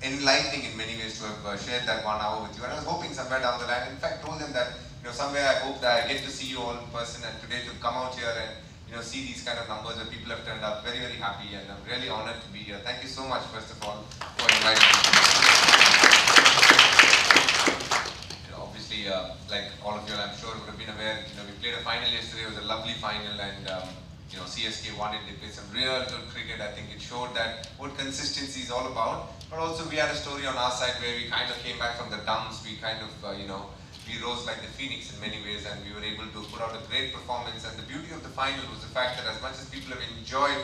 enlightening in many ways to have shared that 1 hour with you. And I was hoping somewhere down the line, in fact told them that, somewhere I hope that I get to see you all in person, and today to come out here and, see these kind of numbers where people have turned up very, very happy, and I'm really honored to be here. Thank you so much, first of all, for inviting me. Obviously, like all of you, I'm sure would have been aware, we played a final yesterday. It was a lovely final, and CSK won it. They played some real good cricket. I think it showed that what consistency is all about. But also, we had a story on our side where we kind of came back from the dumps. We kind of, we rose like the phoenix in many ways, and we were able to put out a great performance. And the beauty of the final was the fact that as much as people have enjoyed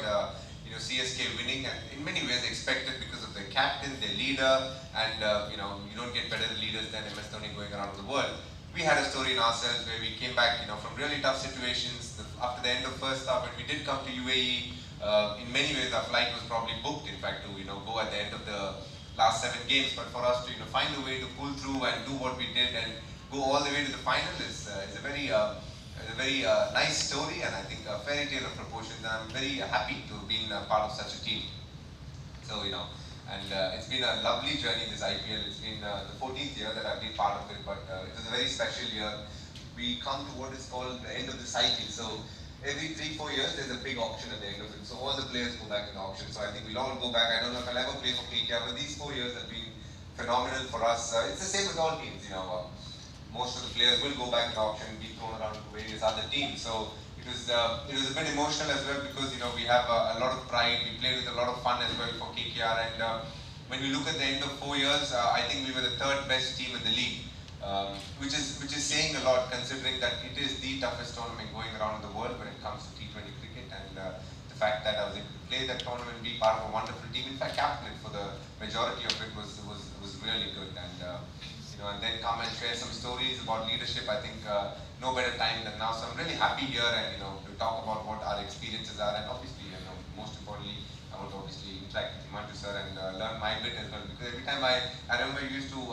CSK winning, and in many ways expected because of their captain, their leader, and you don't get better leaders than MS Dhoni going around the world. We had a story in ourselves where we came back, from really tough situations. After the end of first half, when we did come to UAE, in many ways our flight was probably booked, in fact, to go at the end of the last 7 games. But for us to find a way to pull through and do what we did and go all the way to the final is a very nice story, and I think a fairy tale of proportions. And I'm very happy to have been part of such a team. So, and it's been a lovely journey, this IPL. It's been the 14th year that I've been part of it, but it was a very special year. We come to what is called the end of the cycle. So every 3-4 years, there's a big auction at the end of it. So all the players go back in the auction. So I think we'll all go back. I don't know if I'll ever play for KKR, but these 4 years have been phenomenal for us. It's the same with all teams, most of the players will go back in the auction and be thrown around to various other teams. So it was a bit emotional as well, because we have a lot of pride. We played with a lot of fun as well for KKR, and when we look at the end of 4 years, I think we were the 3rd best team in the league, which is saying a lot, considering that it is the toughest tournament going around in the world when it comes to T20 cricket. And the fact that I was able to play that tournament, be part of a wonderful team, in fact captain it for the majority of it, was really good. And and then come and share some stories about leadership. I think no better time than now. So I'm really happy here, and to talk about what our experiences are, and obviously, most importantly, I want to obviously interact with Manju sir and learn my bit as well. Because every time I remember you used to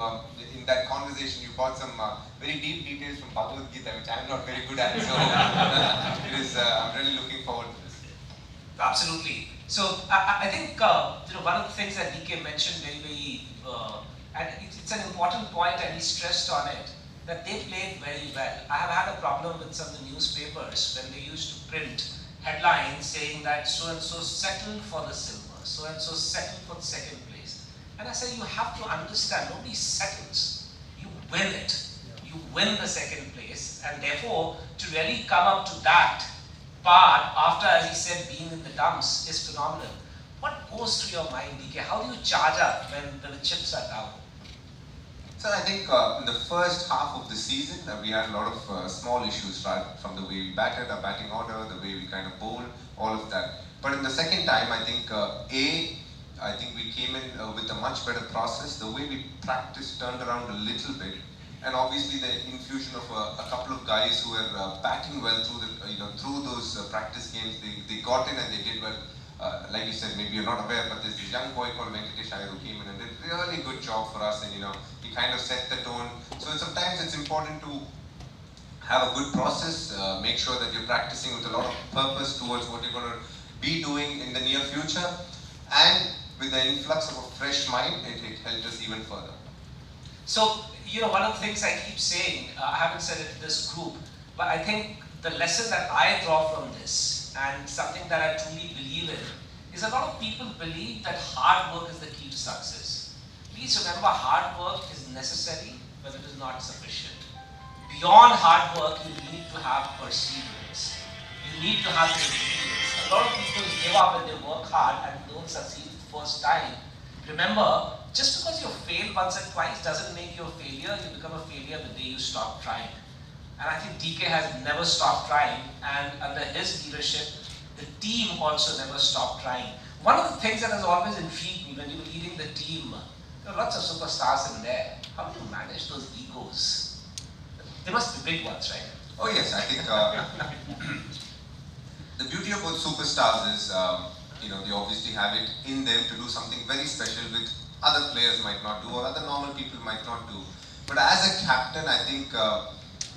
in that conversation you brought some very deep details from Bhagavad Gita, which I'm not very good at. So it is. I'm really looking forward to this. Absolutely. So I think one of the things that DK mentioned very and it's an important point, and he stressed on it, that they played very well. I have had a problem with some of the newspapers when they used to print headlines saying that so-and-so settled for the silver, so-and-so settled for the 2nd place. And I said, you have to understand, nobody settles. You win it. You win the 2nd place, and therefore, to really come up to that part after, as he said, being in the dumps is phenomenal. What goes through your mind, DK? How do you charge up when the chips are down? So I think in the first half of the season, we had a lot of small issues, right, from the way we batted, our batting order, the way we kind of bowled, all of that. But in the second time, I think I think we came in with a much better process. The way we practiced turned around a little bit, and obviously the infusion of a couple of guys who were batting well through the through those practice games. They got in and they did well. Like you said, maybe you're not aware, but there's this young boy called Venkatesh Iyer who came in and did a really good job for us, and he kind of set the tone. So sometimes it's important to have a good process, make sure that you're practicing with a lot of purpose towards what you're going to be doing in the near future, and with the influx of a fresh mind, it helped us even further. So, one of the things I keep saying, I haven't said it to this group, but I think the lesson that I draw from this, and something that I truly believe in, is a lot of people believe that hard work is the key to success. Please remember, hard work is necessary, but it is not sufficient. Beyond hard work, you need to have perseverance. You need to have resilience. A lot of people give up when they work hard and don't succeed the first time. Remember, just because you fail once or twice doesn't make you a failure. You become a failure the day you stop trying. And I think DK has never stopped trying, and under his leadership, the team also never stopped trying. One of the things that has always intrigued me when you were leading the team, there are lots of superstars in there. How do you manage those egos? They must be big ones, right? Oh yes, I think the beauty about superstars is, they obviously have it in them to do something very special which other players might not do, or other normal people might not do. But as a captain, I think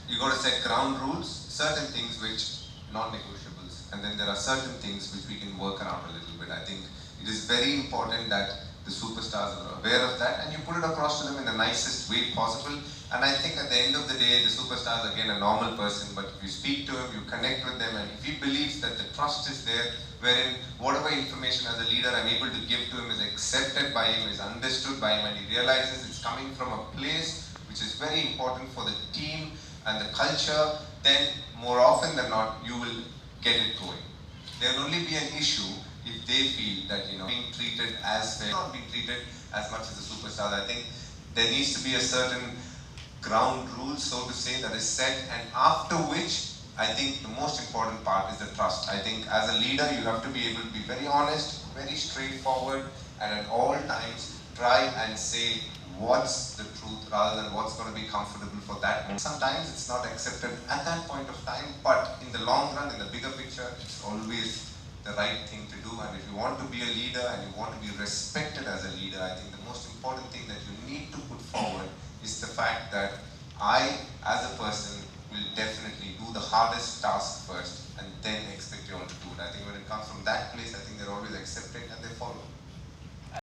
you got to set ground rules, certain things which non-negotiables, and then there are certain things which we can work around a little bit. I think it is very important that the superstars are aware of that, and you put it across to them in the nicest way possible. And I think at the end of the day, the superstar is again a normal person, but if you speak to him, you connect with them, and if he believes that the trust is there, wherein whatever information as a leader I'm able to give to him is accepted by him, is understood by him, and he realizes it's coming from a place which is very important for the team and the culture, then more often than not, you will get it going. There will only be an issue if they feel that, being treated as fair, not being treated as much as the superstars. I think there needs to be a certain ground rule, so to say, that is set, and after which, I think the most important part is the trust. I think as a leader, you have to be able to be very honest, very straightforward, and at all times, try and say what's the truth rather than what's going to be comfortable for that moment. Sometimes it's not accepted at that point of time, but in the long run, in the bigger picture, it's always the right thing to do. And if you want to be a leader and you want to be respected as a leader, I think the most important thing that you need to put forward is the fact that I, as a person, will definitely do the hardest task first and then expect you all to do it. I think when it comes from that place, I think they're always accepted and they follow.